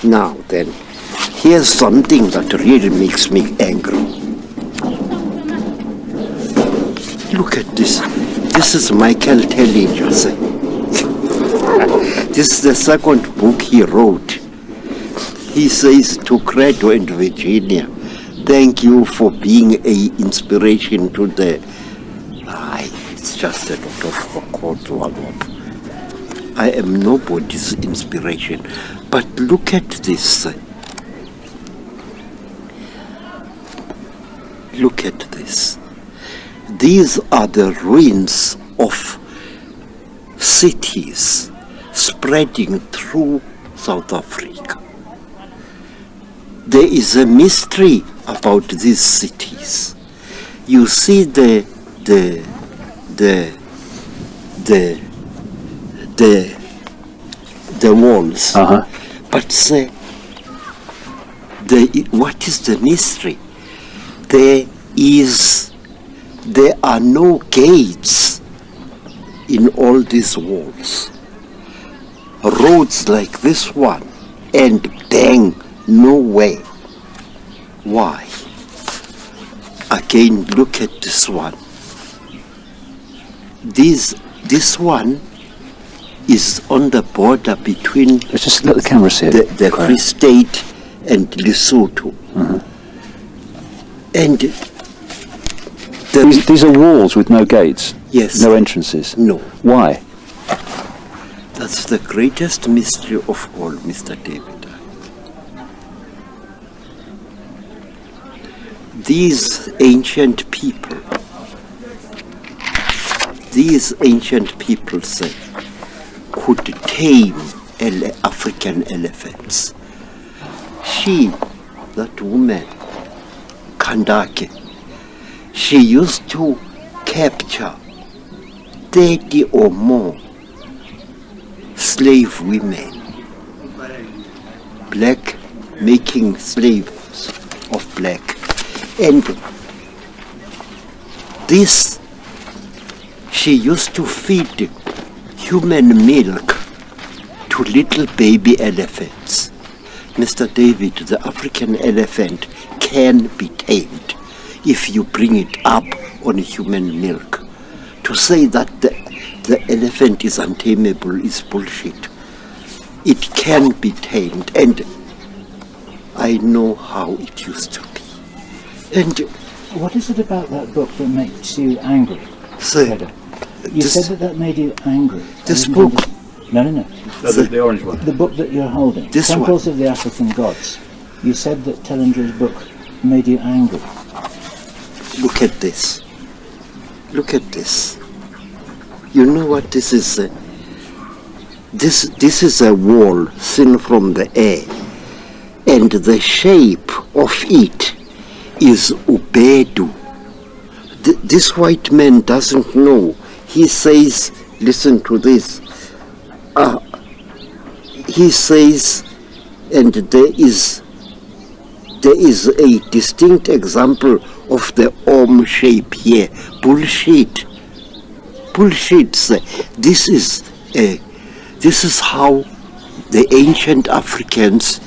Now then, here's something that really makes me angry. Look at this. This is Micheal Tellinger. This is the second book he wrote. He says to Credo and Virginia, thank you for being an inspiration to the... it's just a lot of quotes. I am nobody's inspiration. But look at this. Look at this. These are the ruins of cities spreading through South Africa. There is a mystery about these cities. You see the walls, but what is the mystery? There are no gates in all these walls. Roads like this one, and bang, nowhere. Why? Again, look at this one. This one is on the border between Let's just let the camera see it. the Free State and Lesotho. And these are walls with no gates? Yes. No entrances? No. Why? That's the greatest mystery of all, Mr. David. These ancient people say, could tame African elephants. That woman, Kandake, she used to capture 30 or more slave women, black, making slaves of black. And this, she used to feed human milk to little baby elephants. Mr. David, the African elephant can be tamed if you bring it up on human milk. To say that the elephant is untamable is bullshit. It can be tamed, and I know how it used to be. And what is it about that book that makes you angry? Sir, you said that made you angry. This book. No. The orange one. The book that you're holding. This Temples one. of the African Gods. You said that Tellinger's book made you angry. Look at this. Look at this. You know what this is? This is a wall seen from the air, and the shape of it is Ubuntu. This white man doesn't know. He says, listen to this. He says, and there is a distinct example of the Om shape here. Bullshit. Sir. This is how the ancient Africans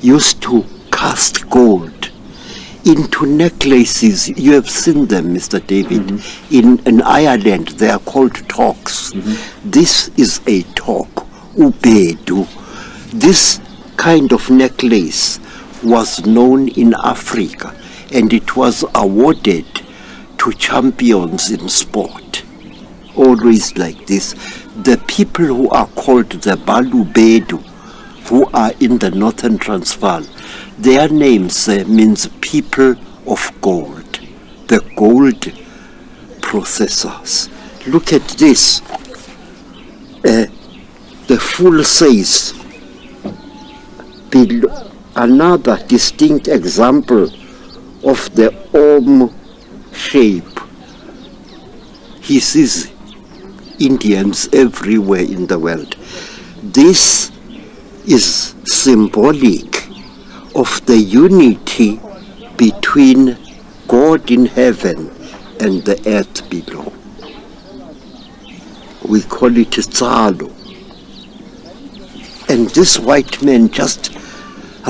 used to cast gold into necklaces. You have seen them, Mr. David. In Ireland, they are called talks. This is a talk, Ubuntu. This kind of necklace was known in Africa, and it was awarded to champions in sport. Always like this. The people who are called the Bantu, who are in the northern Transvaal, their names means people of gold, the gold processors. Look at this. The full size. Another distinct example of the Om shape. He sees Indians everywhere in the world. This is symbolic of the unity between God in heaven and the earth below. We call it Tsalo. And this white man just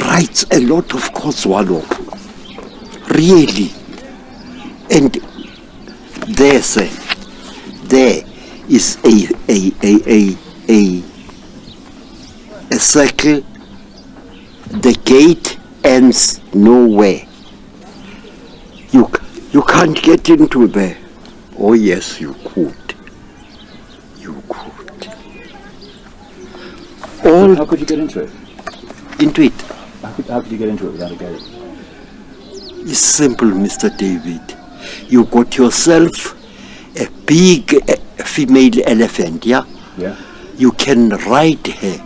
writes a lot of Kozwalo, really. And there is a circle. The gate ends nowhere. You can't get into there. Oh yes, you could. You could. How could you get into it? Into it? How could you get into it without a gate? It's simple, Mr. David. You got yourself a big female elephant, yeah? Yeah. You can ride her.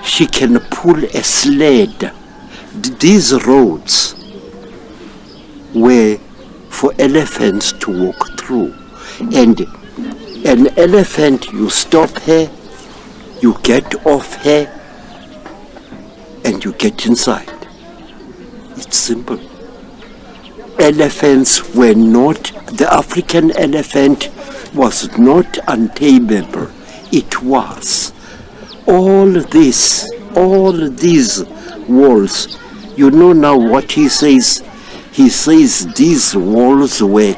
She can pull a sled. These roads were for elephants to walk through. And an elephant, you stop her, you get off her, and you get inside. It's simple. Elephants were not, the African elephant was not untamable. It was. All these walls, you know now what he says? He says these walls were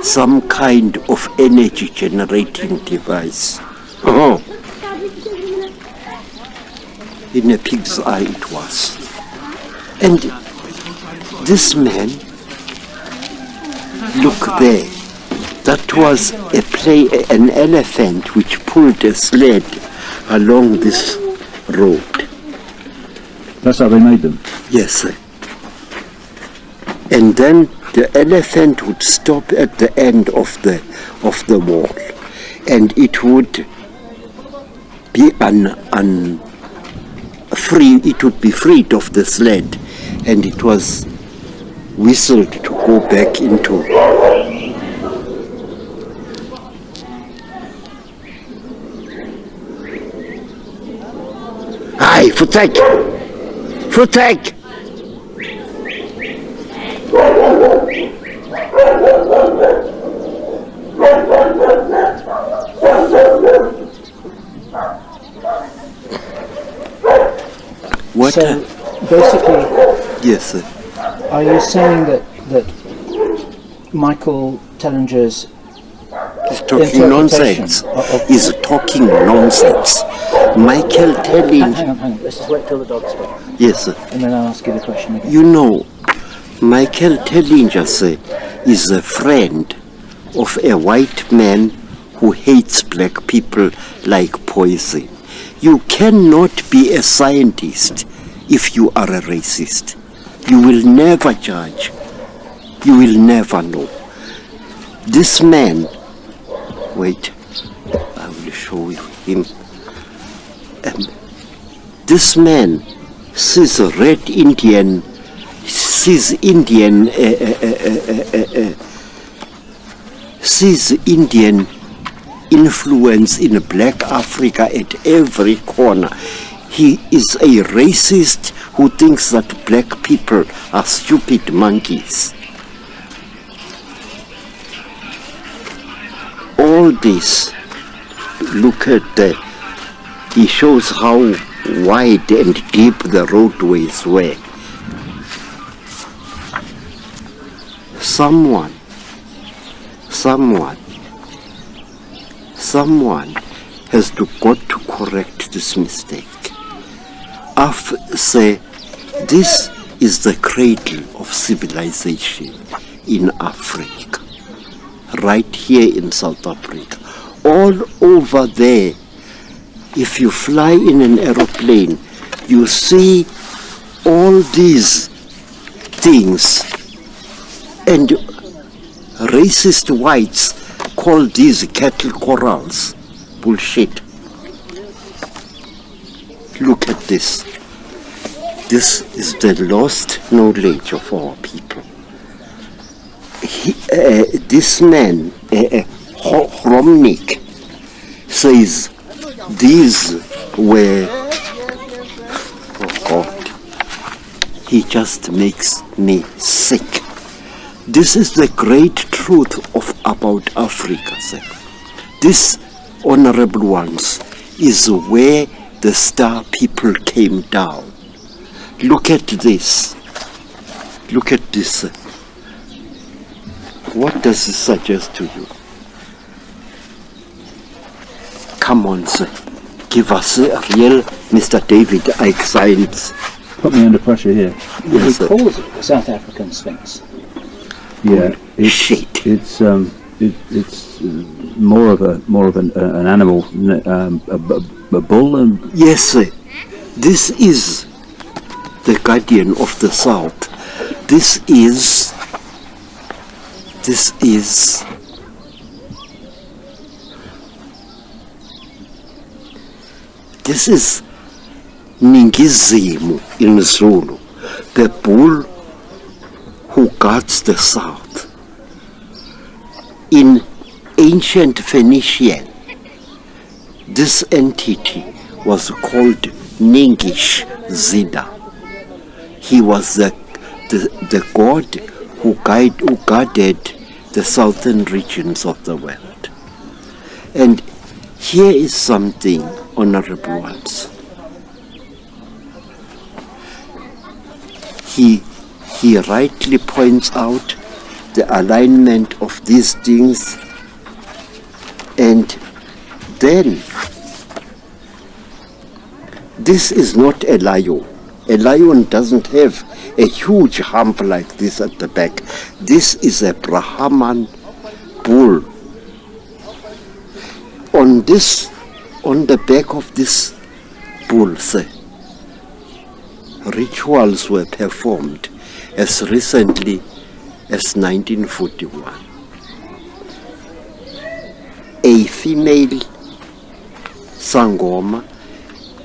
some kind of energy generating device. Oh. In a pig's eye it was. And this man, look there, that was an elephant which pulled a sled along this road. That's how they made them? Yes, sir. And then the elephant would stop at the end of the wall, and it would be free. It would be freed of the sled, and it was whistled to go back into. Hi, Futek! Futek! What? So basically, yes, sir. Are you saying that Micheal Tellinger's He's talking nonsense. He's talking nonsense. Micheal Tellinger. Hang on. Let's just wait till the dog's gone. Yes, sir. And then I'll ask you the question again. You know, Micheal Tellinger, sir, is a friend of a white man who hates black people like poison. You cannot be a scientist if you are a racist. You will never judge. You will never know. This man, wait, I will show you him. This man sees a red Indian, sees Indian influence in black Africa at every corner. He is a racist who thinks that black people are stupid monkeys. All this, look at he shows how wide and deep the roadways were. Someone has got to correct this mistake. Say, this is the cradle of civilization in Africa, right here in South Africa. All over there, if you fly in an aeroplane, you see all these things, and racist whites call these cattle corrals. Bullshit. Look at this. This is the lost knowledge of our people. This man, Romnik, says these were, oh God, he just makes me sick. This is the great truth about Africa, sir. This, honorable ones, is where the star people came down. Look at this. Look at this. What does this suggest to you? Come on, sir. Give us a real Mr. David Icke science. Put me under pressure here. He Yes, sir. calls it the South African Sphinx. Yeah, Shit. it's more of an animal, a bull, and Yes, sir. This is the guardian of the South. This is Ningizimu in Zulu, the bull who guards the South. In ancient Phoenician, this entity was called Ningish Zida. He was the god who guarded the southern regions of the world. And here is something, honorable ones. He rightly points out the alignment of these things, and then this is not a lion. A lion doesn't have a huge hump like this at the back. This is a Brahman bull. On the back of this bull, sir, rituals were performed as recently as 1941. A female Sangoma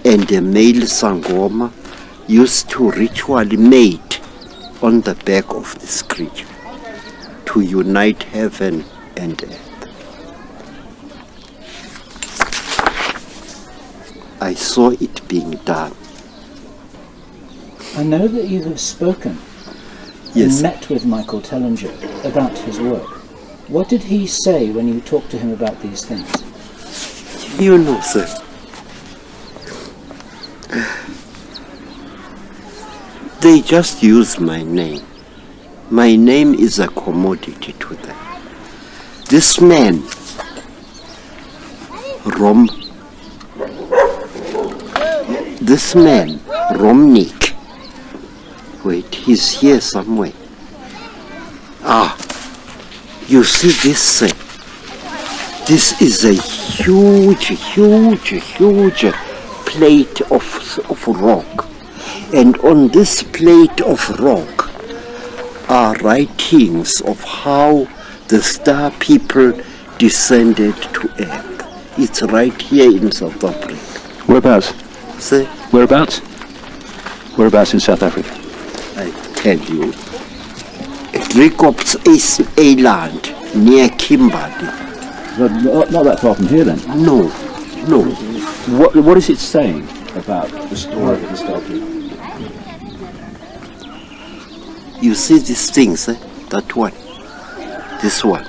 and a male Sangoma used to ritually mate on the back of this creature to unite heaven and earth. I saw it being done. I know that you have spoken Yes. and met with Micheal Tellinger about his work. What did he say when you talked to him about these things? You know, sir, they just use my name. My name is a commodity to them. This man, Romnik, wait, he's here somewhere. You see this, sir? This is a huge plate of rock. And on this plate of rock are writings of how the star people descended to earth. It's right here in South Africa. whereabouts? See, Whereabouts? Whereabouts in South Africa? I tell you, Rickops is a land near Kimberley. Not that far from here, then. No. What is it saying about the story of the Star People? You see these things, eh? That one, this one,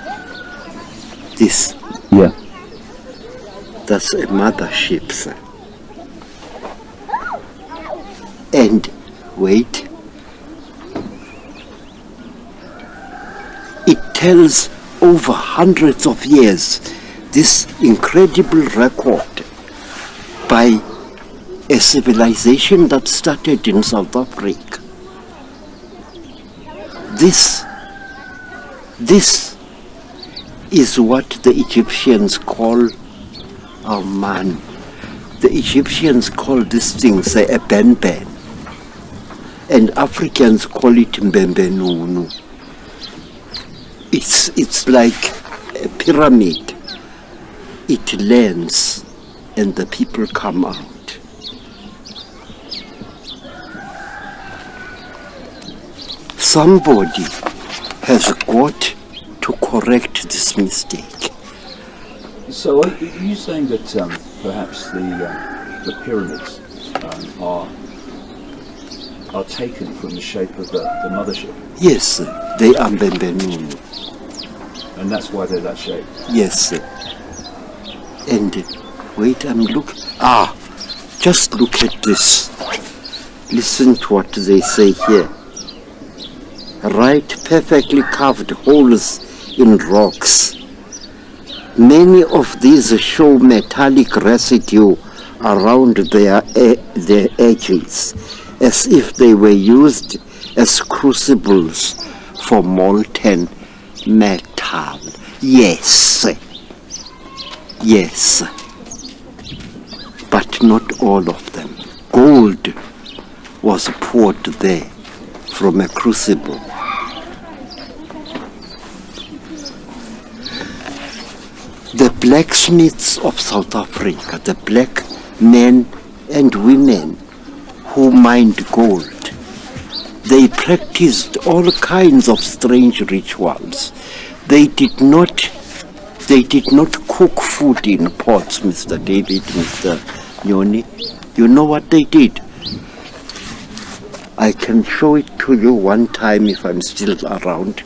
this. Yeah. That's a mothership, sir. And wait, it tells over hundreds of years this incredible record by a civilization that started in South Africa. This is what the Egyptians call, oh man, the Egyptians call this thing, say, a ben-ben. And Africans call it mbembenunu. It's like a pyramid. It lands and the people come out. Somebody has got to correct this mistake. So are you saying that perhaps the pyramids are taken from the shape of the mothership, Yes, they are mbembenunu. and that's why they're that shape? Yes, and wait, just look at this. Listen to what they say here. Right, perfectly carved holes in rocks. Many of these show metallic residue around their edges, as if they were used as crucibles for molten metal. Yes, yes, but not all of them. Gold was poured there from a crucible. The blacksmiths of South Africa, the black men and women who mined gold, they practiced all kinds of strange rituals. They did not cook food in pots, Mr. David, Mr. Nyoni. You know what they did? I can show it to you one time if I'm still around.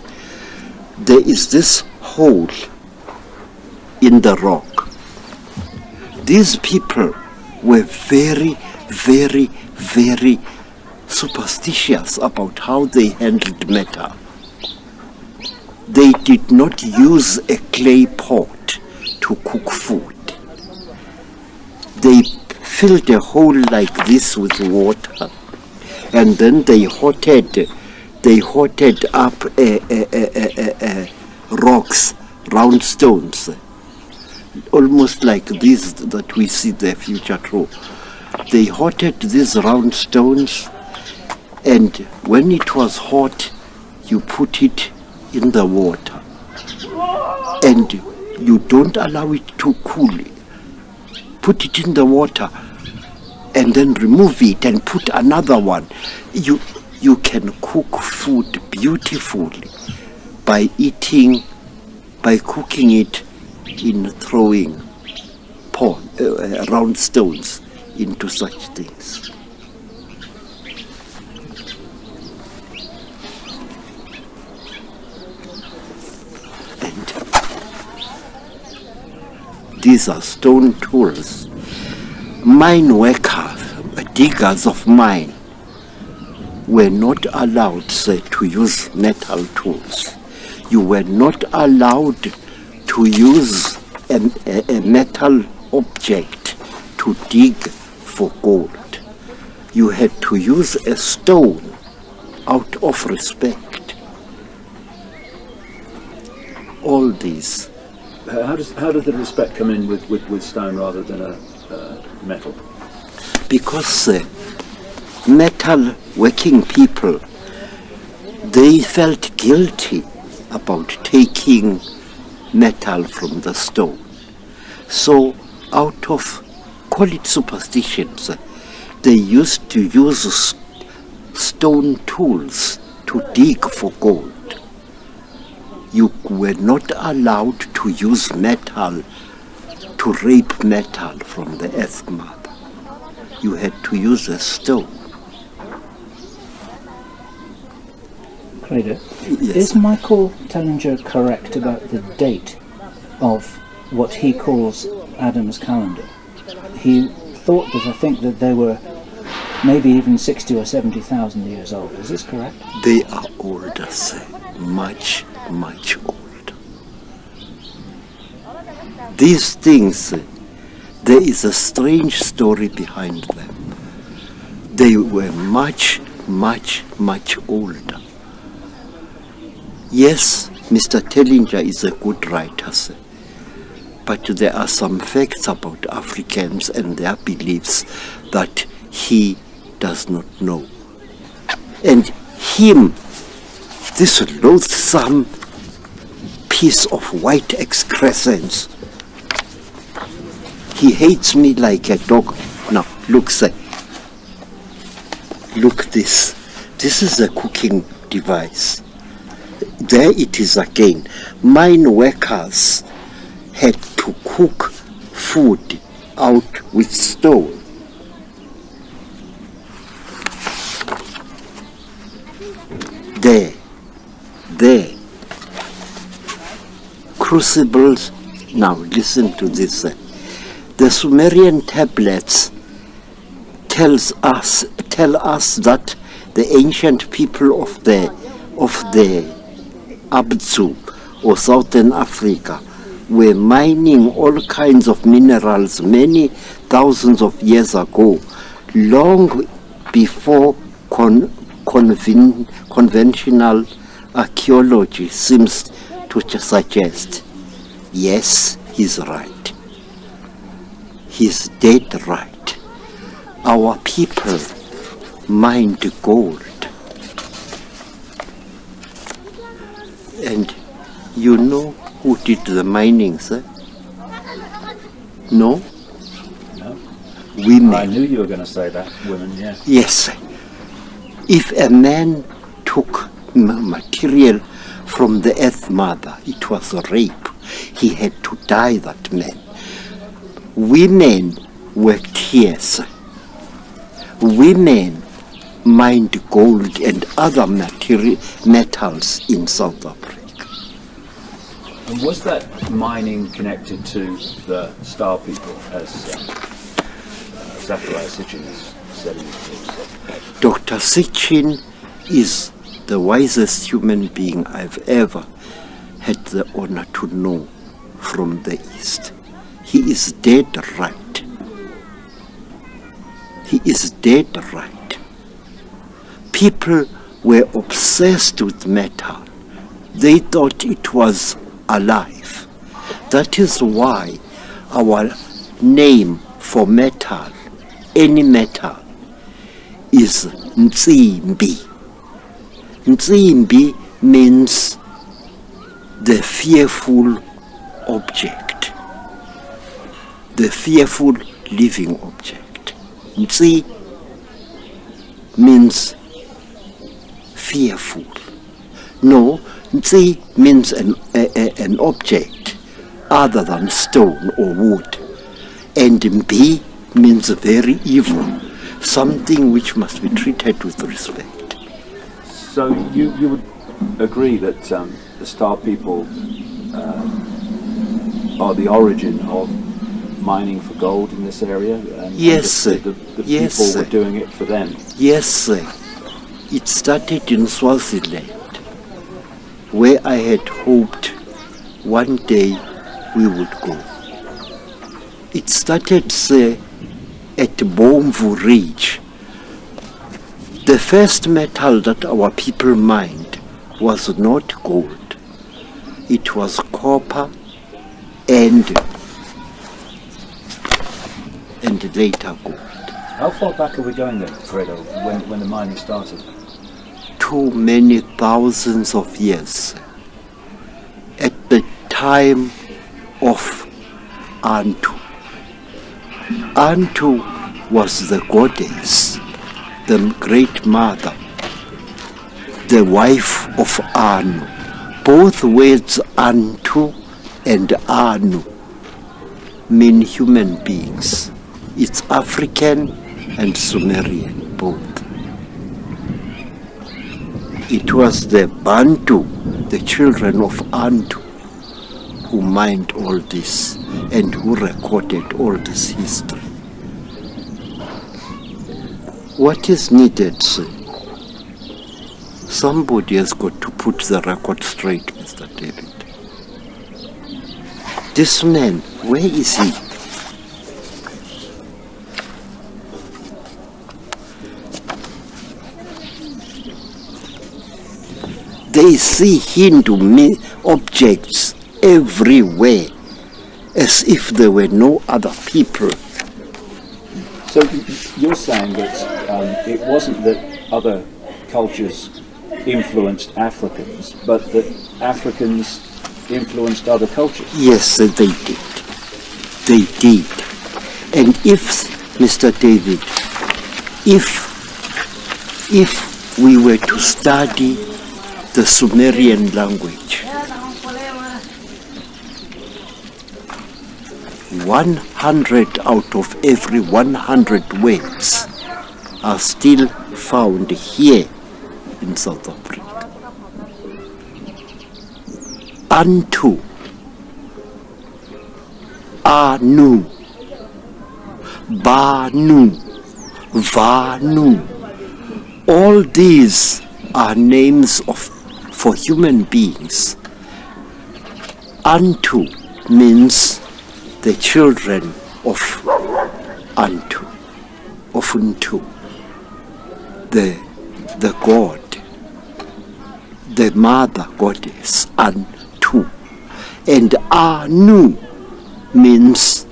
There is this hole in the rock. These people were very, very, very superstitious about how they handled metal. They did not use a clay pot to cook food. They filled a hole like this with water, and then they hotted up rocks, round stones, almost like these that we see the future through. They hotted these round stones, and when it was hot, you put it in the water, and you don't allow it to cool. Put it in the water, and then remove it and put another one. You can cook food beautifully by cooking it in throwing round stones into such things. And these are stone tools. Mine workers, diggers of mine, were not allowed, to use metal tools. You were not allowed to use a metal object to dig for gold. You had to use a stone out of respect. All these. How does the respect come in with stone rather than a metal? Because metal working people, they felt guilty about taking metal from the stone. So out of, call it superstitions, they used to use stone tools to dig for gold. You were not allowed to use metal to rape metal from the earth mother. You had to use a stone. Credo, Yes. is Micheal Tellinger correct about the date of what he calls Adam's calendar? He thought that, I think, that they were maybe even 60 or 70,000 years old. Is this correct? They are older, sir. Much, much older. These things, there is a strange story behind them. They were much, much, much older. Yes, Mr. Tellinger is a good writer, sir, but there are some facts about Africans and their beliefs that he does not know. And him, this loathsome piece of white excrescence, he hates me like a dog. Now, look, sir. Look this. This is a cooking device. There it is again. Mine workers had to cook food out with stone. There. Crucibles. Now listen to this. The Sumerian tablets tell us that the ancient people of the Abantu or Southern Africa were mining all kinds of minerals many thousands of years ago, long before conventional archaeology seems to suggest. Yes, he's right. He's dead right. Our people mined gold. And you know who did the mining, sir? No? No. Women. I knew you were going to say that. Women, yeah. Yes, sir. If a man took material from the earth mother, it was a rape. He had to die, that man. Women worked here, sir. Women mined gold and other metals in South Africa. And was that mining connected to the Star people, as Zachariah Sitchin has said in his books? Dr. Sitchin is the wisest human being I've ever had the honor to know from the East. He is dead right. He is dead right. People were obsessed with metal. They thought it was alive. That is why our name for metal, any metal, is Nzimbi. Nzimbi means the fearful object, the fearful living object. Nzi means fearful. No, Nzi means an object other than stone or wood. And Mbi means very evil, something which must be treated with respect. So you would agree that the Star people are the origin of mining for gold in this area? And Yes, sir. The Yes, people sir. were doing it for them? Yes, sir. It started in Swaziland, where I had hoped one day we would go. It started, sir, at Bomvu Ridge. The first metal that our people mined was not gold. It was copper and later gold. How far back are we going then, Credo, when the mining started? Too many thousands of years. At the time of Bantu. Bantu was the goddess, the great mother, the wife of Anu. Both words Bantu and Anu mean human beings. It's African and Sumerian, both. It was the Bantu, the children of Bantu, who mined all this and who recorded all this history. What is needed, sir? Somebody has got to put the record straight, Mr. David. This man, where is he? They see Hindu objects everywhere, as if there were no other people. So you're saying that it wasn't that other cultures influenced Africans, but that Africans influenced other cultures? Yes, they did. They did. And if, Mr. David, if we were to study the Sumerian language, 100 out of every 100 words are still found here in South Africa. Bantu, Anu, Banu, Vanu. All these are names for human beings. Bantu means the children of Bantu, of Ubuntu, the god, the mother goddess, Bantu. And Anu means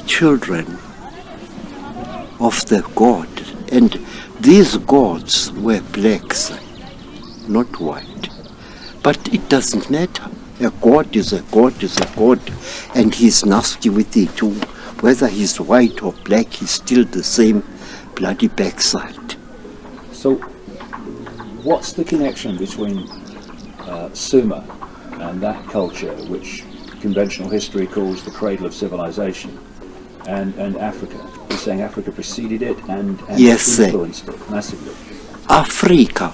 children of the god. And these gods were blacks, not white. But it doesn't matter. A god is a god is a god, and he's nasty with it too. Whether he's white or black, he's still the same bloody backside. So, what's the connection between Sumer and that culture, which conventional history calls the cradle of civilization, and Africa? You're saying Africa preceded it and yes, influenced it massively. Africa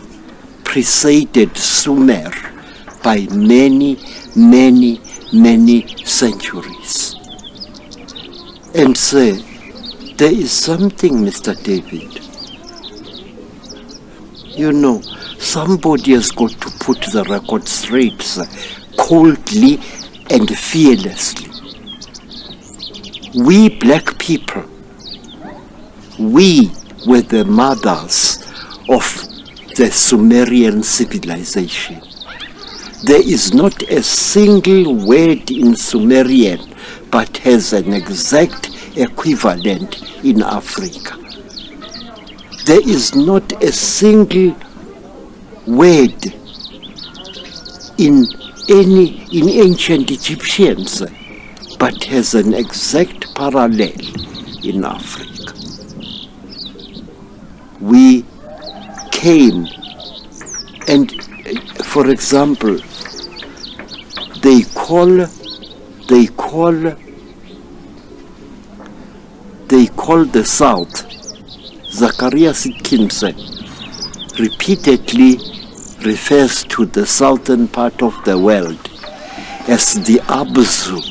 preceded Sumer by many, many, many centuries. And so, there is something, Mr. David. You know, somebody has got to put the record straight, coldly and fearlessly. We black people, we were the mothers of the Sumerian civilization. There is not a single word in Sumerian but has an exact equivalent in Africa. There is not a single word in ancient Egyptians but has an exact parallel in Africa. We came, and for example, they call the South, Zachariah Sitkinson repeatedly refers to the southern part of the world as the Abzu.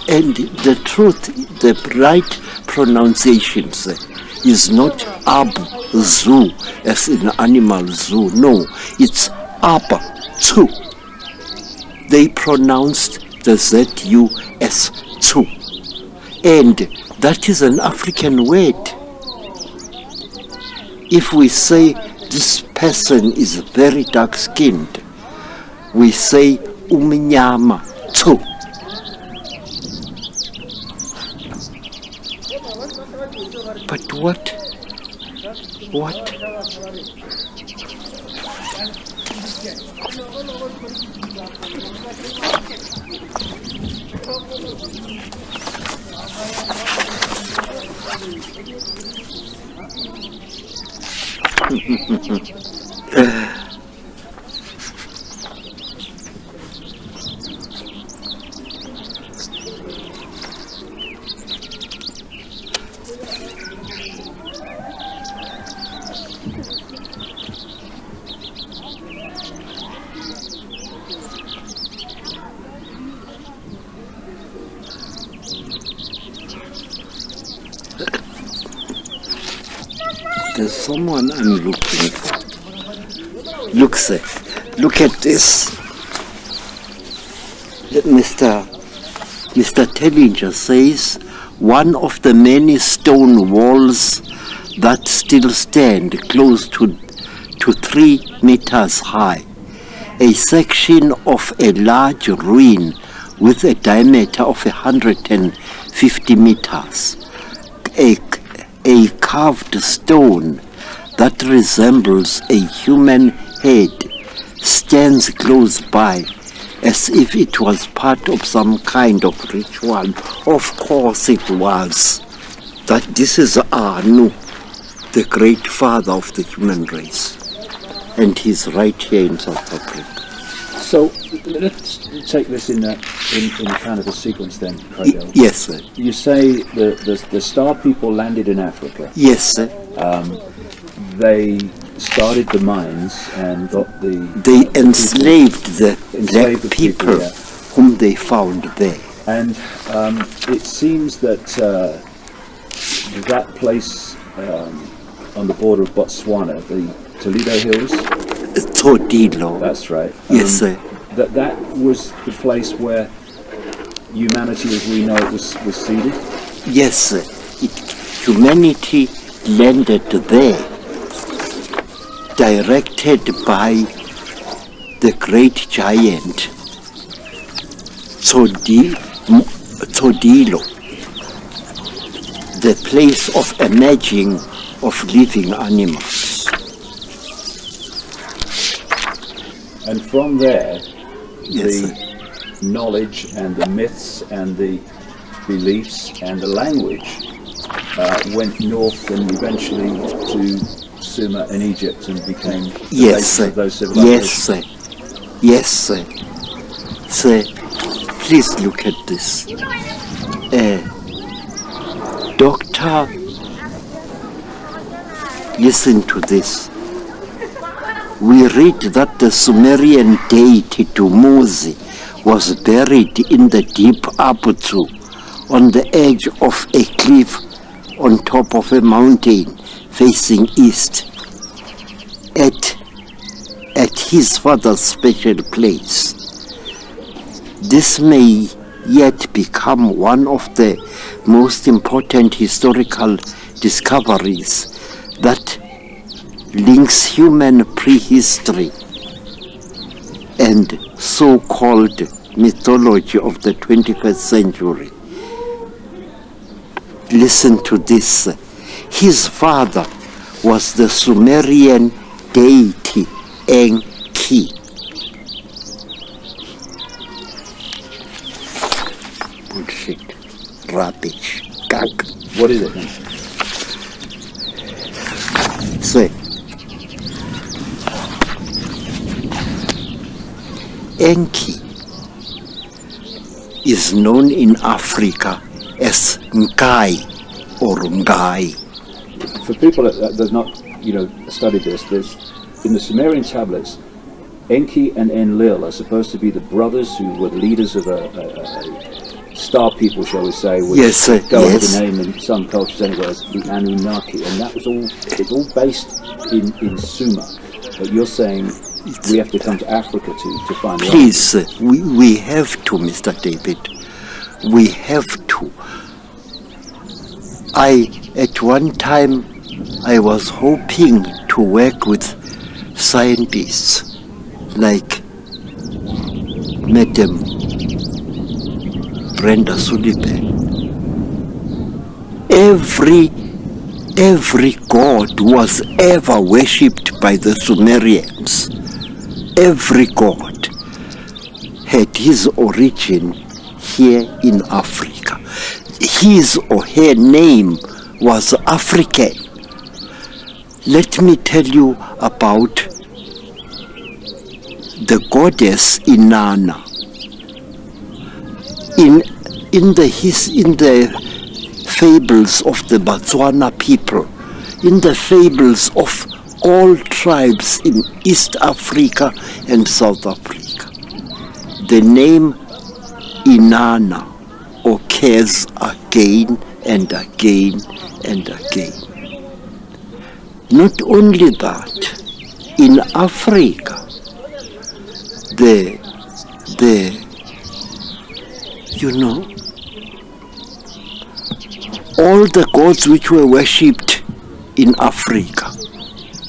And the truth, the right pronunciation is not Abzu as in animal zoo. No, it's Abantu. They pronounced the ZU as Tsu. And that is an African word. If we say this person is very dark-skinned, we say umnyama Tsu. But what? There's someone I'm looking for. Look at this. Mr. Tellinger says one of the many stone walls that still stand close to 3 meters high, a section of a large ruin with a diameter of 150 meters, a carved stone that resembles a human head stands close by as if it was part of some kind of ritual. Of course it was. That this is Anu, the great father of the human race, and he's right here in South Africa. So let's take this in kind of a sequence then, Credo. Yes, sir. You say the Star people landed in Africa. Yes, sir. They started the mines and got They enslaved the black people whom they found there. And it seems that that place on the border of Botswana, the Toledo Hills. Todilo. That's right. Yes, sir. That was the place where humanity, as we know it, was seeded. Yes, sir. Humanity landed there, directed by the great giant Todilo, the place of emerging of living animals. And from there, Yes, the knowledge and the myths and the beliefs and the language went north and eventually to Sumer in Egypt and became the yes, basis sir. of those Yes, civilizations. sir. Yes, sir. Sir, please look at this. Doctor, listen to this. We read that the Sumerian deity Dumuzi was buried in the deep Ubuntu on the edge of a cliff on top of a mountain facing east at his father's special place. This may yet become one of the most important historical discoveries that links human prehistory and so-called mythology of the 21st century. Listen to this. His father was the Sumerian deity Enki. Bullshit. Rubbish. Gag. What is it then? So, Enki is known in Africa as Nkai or Ngai. For people that have not, studied this, there's in the Sumerian tablets, Enki and Enlil are supposed to be the brothers who were the leaders of a star people, shall we say, which Yes, sir. go under Yes. the name in some cultures anyway as the Anunnaki, and that was all. It's all based in Sumer. But you're saying we have to come to Africa to find. Please, we have to, Mr. David. We have to. At one time, I was hoping to work with scientists like Madam Brenda Sullivan. Every god was ever worshipped by the Sumerians. Every god had his origin here in Africa. His or her name was African. Let me tell you about the goddess Inanna. In the fables of the Botswana people, in the fables of all tribes in East Africa and South Africa, the name Inanna occurs again and again and again. Not only that, in Africa, all the gods which were worshipped in Africa,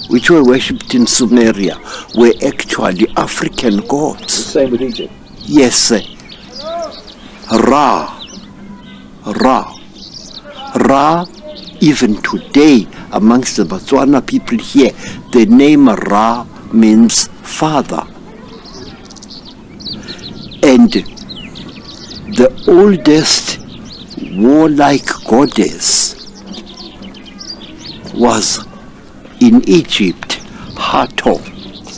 which were worshipped in Sumeria, were actually African gods. Same with Egypt. Yes, sir. Ra, even today, amongst the Botswana people here, the name Ra means father. And the oldest warlike goddess was in Egypt, Hathor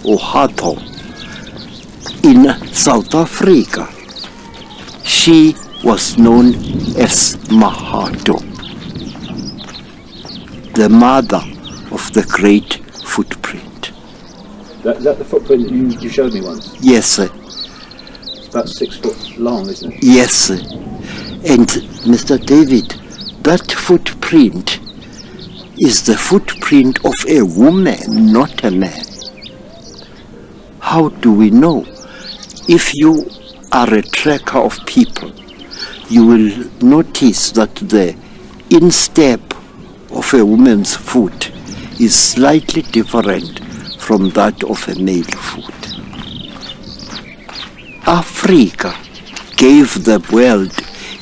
or Hathor. In South Africa, she was known as Mahato, the mother of the great footprint. That the footprint that you showed me once? Yes, sir. It's about 6 foot long, isn't it? Yes, sir. And Mr. David, that footprint is the footprint of a woman, not a man. How do we know? If you are a tracker of people, you will notice that the instep of a woman's foot is slightly different from that of a male foot. Africa gave the world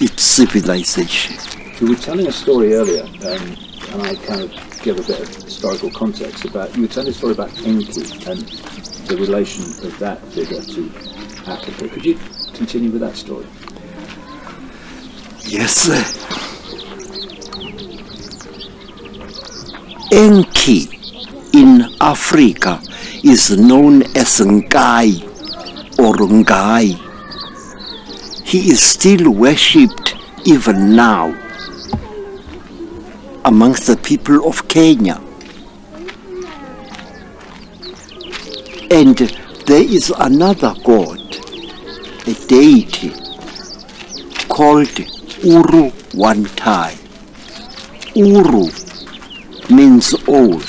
its civilization. You were telling a story earlier, and I kind of give a bit of historical context about, you were telling a story about Enki and the relation of that figure to Africa. Could you continue with that story? Yes, sir. Enki in Africa is known as Ngai or Ngai. He is still worshipped even now amongst the people of Kenya. And there is another god, a deity, called Uru Wantai. Uru means old,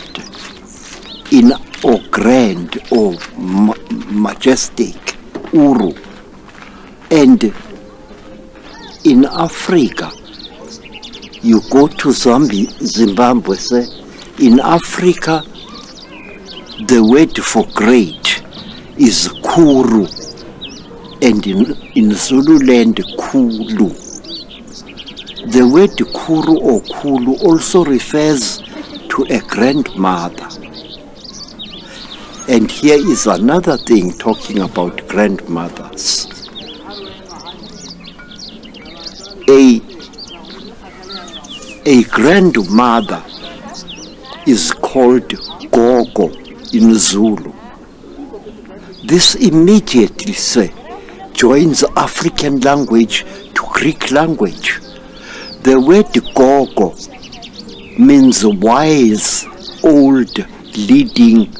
or grand, or majestic. Uru. And in Africa, you go to Zimbabwe, say, in Africa, the word for great is Kuru, and in Zululand, Kulu. The word Kuru or Kulu also refers to a grandmother. And here is another thing talking about grandmothers. A grandmother is called Gogo in Zulu. This immediately, say, joins African language to Greek language. The word Gogo means wise, old, leading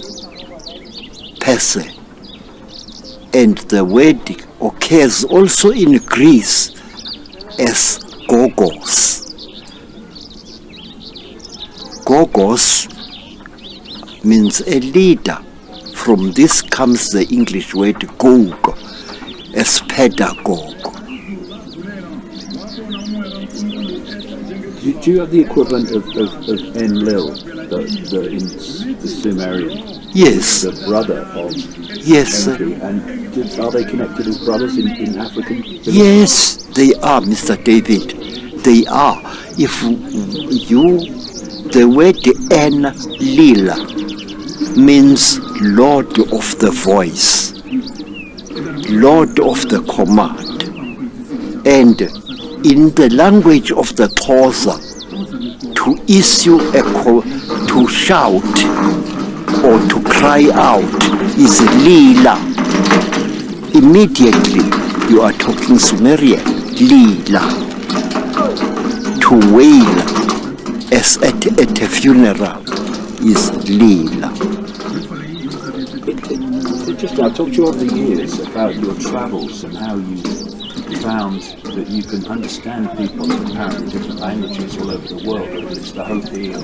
person. And the word occurs also in Greece as Gogos. Gogos means a leader. From this comes the English word Gog, as pedagogue. Do you have the equivalent of Enlil, in the Sumerian? Yes. The brother of Yes. Enki, and are they connected as brothers in African villages? Yes, they are, Mr. David. They are. The word Enlil means Lord of the voice, Lord of the command. And in the language of the Xhosa, to issue to shout or to cry out is Lila. Immediately you are talking Sumerian. Lila. To wail as at a funeral is Lila. Interesting. I've talked to you over the years about your travels and how you found that you can understand people in apparently different languages all over the world, whether it's the Hopi or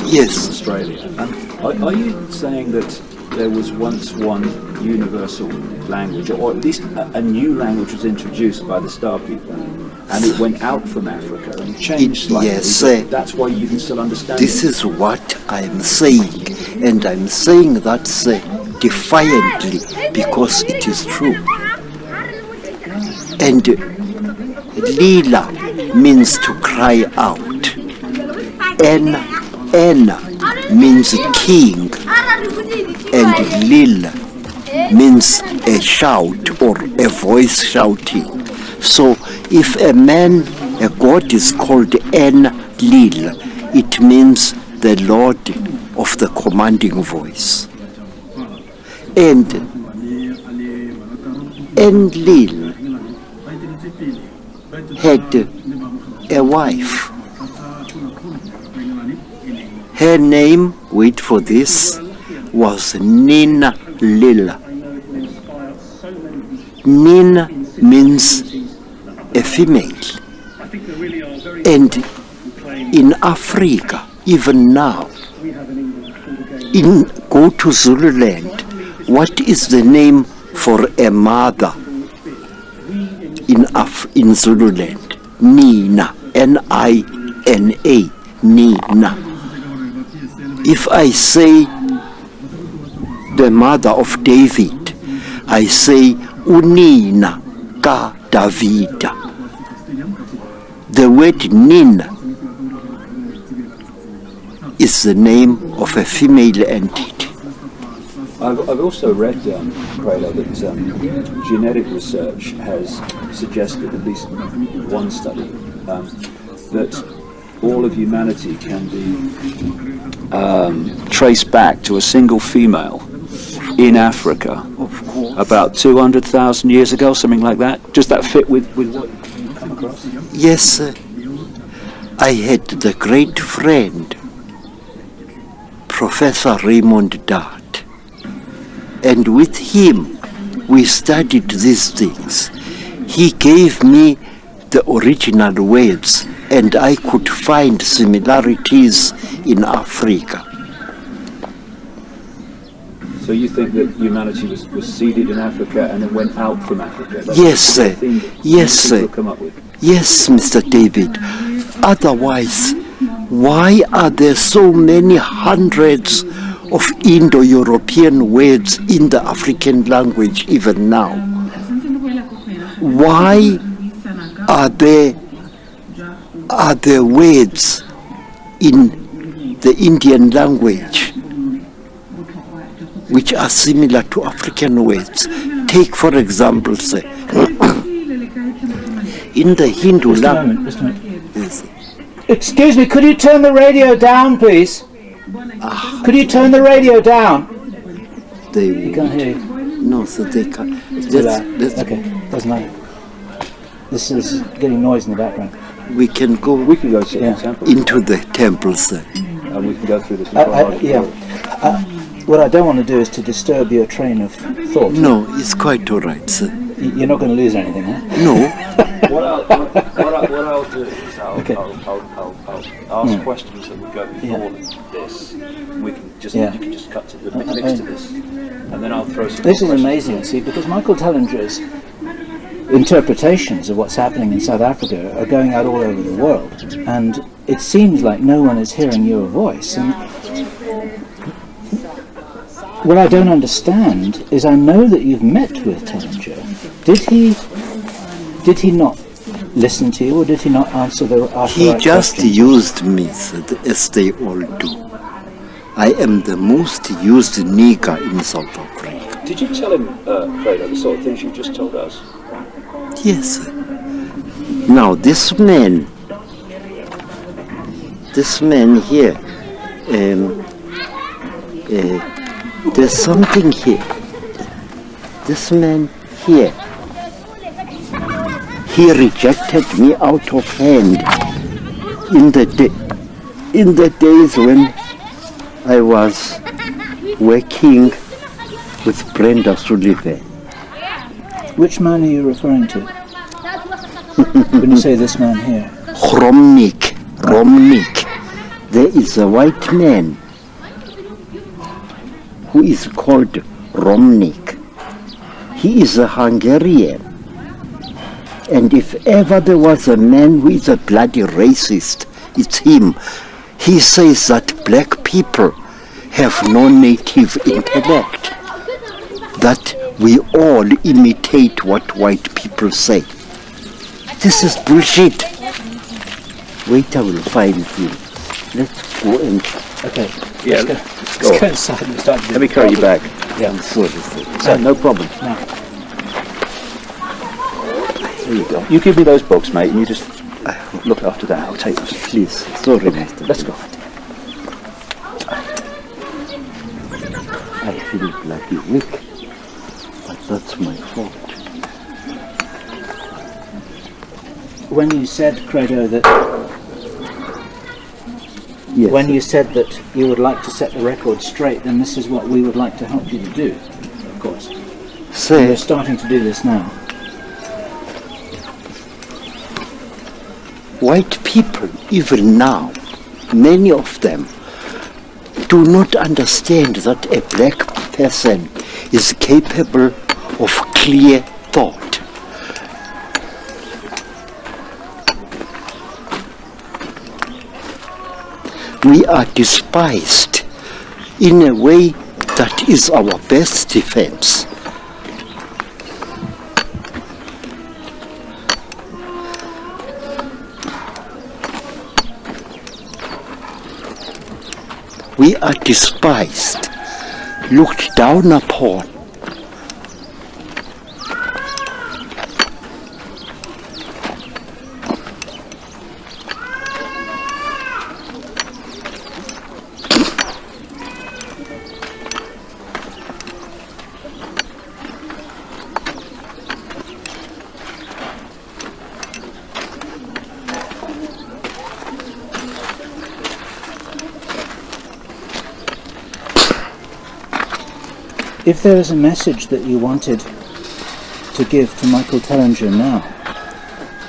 Yes. Australia. And are you saying that there was once one universal language, or at least a new language was introduced by the Star people, and it went out from Africa and changed slightly? Yes. That's why you can still understand This it? is what I'm saying, and I'm saying that defiantly because it is true. And Lila means to cry out. En means king, and Lil means a shout or a voice shouting. So if a god is called Enlil, it means the Lord of the commanding voice. And Enlil had a wife. Her name, wait for this, was Nina Lila. Nina means a female, And in Africa, even now, go to Zululand, what is the name for a mother in Zululand? Nina, N-I-N-A, Nina. If I say the mother of David, I say Unina ka Davida. The word Nina is the name of a female entity. I've also read, Credo, that genetic research has suggested, at least one study, that all of humanity can be traced back to a single female in Africa about 200,000 years ago, something like that. Does that fit with what you come across? Yes, sir. I had the great friend, Professor Raymond Dart, and with him we studied these things. He gave me the original words, and I could find similarities in Africa. So you think that humanity was seeded in Africa and then went out from Africa? That's yes, sir. Yes, sir. Come up with. Yes, Mr. David. Otherwise, why are there so many hundreds of Indo-European words in the African language even now? Why are there words in the Indian language which are similar to African words? Take, for example, say, in the Hindu language. Yes. Excuse me, could you turn the radio down, please? Could you turn the radio down? They can't hear you. No, so they can't. Okay, doesn't matter. This is getting noise in the background. We can go to into the temples then. And we can go through this. What I don't want to do is to disturb your train of thought. No, it's quite all right, sir. You're not going to lose anything, huh? No. What I'll do is I'll ask questions that would go before this. We can just you can just cut to the next to this, and then I'll throw some. This is amazing, see, because Micheal Tellinger's interpretations of what's happening in South Africa are going out all over the world, and it seems like no one is hearing your voice. And what I don't understand is, I know that you've met with Tellinger. Did he not listen to you, or did he not answer the He right just questions? used me, sir, as they all do. I am the most used nigger in South Africa. Did you tell him, Credo, the sort of things you just told us? Yes, sir. Now this man here, there's something here. This man here, he rejected me out of hand in the days when I was working with Brenda Sullivan. Which man are you referring to? When you say this man here? Romnik. There is a white man who is called Romnik. He is a Hungarian. And if ever there was a man who is a bloody racist, it's him. He says that black people have no native intellect, that we all imitate what white people say. This is bullshit. Wait, I will find him. Let's go and... Okay. Yeah, let's go inside and start. Let me carry you back. Yeah. I'm sorry, sir. No problem. No. There you go. You give me those books, mate, and you just look after that. I'll take those. Please, sorry, Mr. Let's go. I feel bloody weak, but that's my fault. When you said, Credo, that Yes, when you said that you would like to set the record straight, then this is what we would like to help you to do, of course. sir, We're starting to do this now. White people, even now, many of them, do not understand that a black person is capable of clear thought. We are despised in a way that is our best defense. We are despised, looked down upon. If there is a message that you wanted to give to Micheal Tellinger now,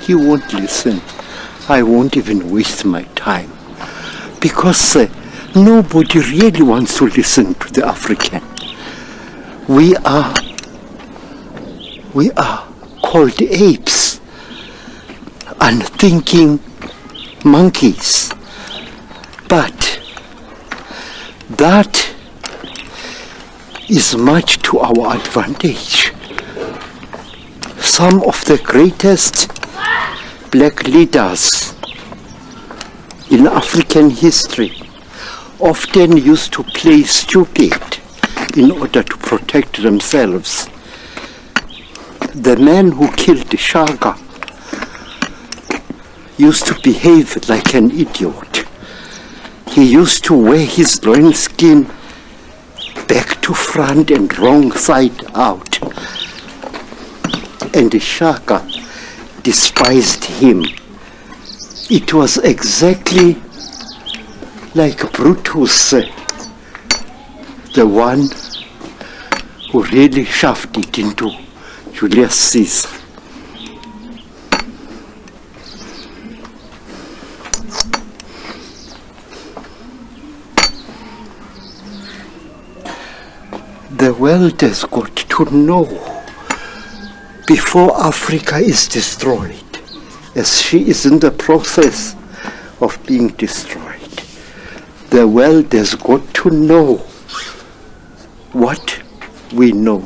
He won't listen. I won't even waste my time, because nobody really wants to listen to the African. We are called apes, unthinking monkeys, but that is much to our advantage. Some of the greatest black leaders in African history often used to play stupid in order to protect themselves. The man who killed Shaka used to behave like an idiot. He used to wear his loin skin back to front and wrong side out. And Shaka despised him. It was exactly like Brutus, the one who really shoved it into Julius Caesar. The world has got to know, before Africa is destroyed, as she is in the process of being destroyed, the world has got to know what we know.